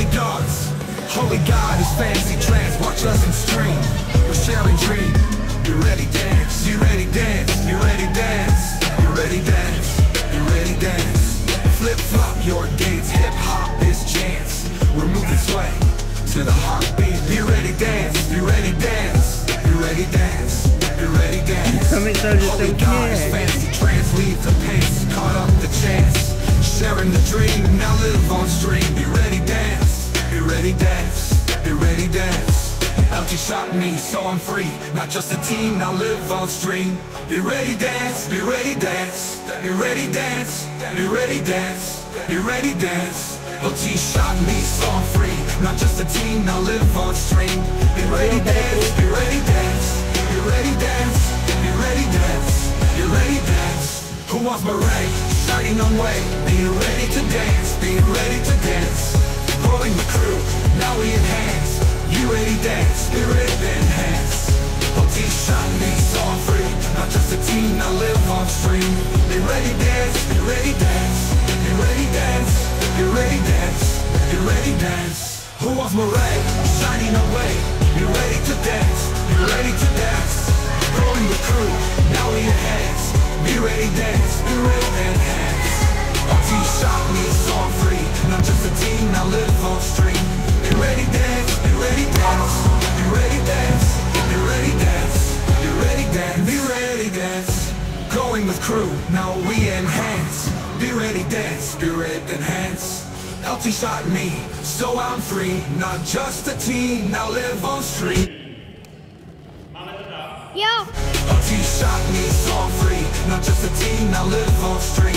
holy gods, holy God is fancy trance. Watch us in stream, we're sharing dream. You ready dance, you ready dance, you ready dance, you ready dance, you ready dance. Flip flop your gates, hip hop is chance. We're moving sway to the heartbeat. Be ready dance, be ready dance, be ready dance, be ready dance. Holy God is fancy trance, leave the pace, caught up the chance. Sharing the dream, now live on stream. Be ready dance, be ready dance, be ready dance. LG shot me, so I'm free. Not just a team, now live on stream. Be ready dance, be ready dance, be ready dance, be ready dance, be ready dance. LG shot me, so I'm free. Not just a team, now live on stream. Be ready dance, be ready dance, be ready dance, be ready dance, be ready dance. Who wants beret? Shining on way. Be ready to dance, be ready to dance. Rolling the crew, now we enhance. You ready dance, be ready to enhance. LG shot me, so I'm free. Not just a team, now live on stream. Be ready dance, be ready dance, be ready dance, be ready dance, be ready dance. Who wants beret? Shining away. Be ready to dance, be ready to dance. Rolling the crew, now we enhance. Be ready dance, be ready to enhance. LG shot me, so I'm free. Not just a team, now live on stream. Be ready dance, be ready dance, be ready dance, be ready dance, be ready dance, be ready dance. Going with crew, now we enhance. Be ready dance, be ready enhance. LT shot me, so I'm free. Not just a team, now live on stream. Jo. LT shot me, so I'm free. Not just a team, now live on stream.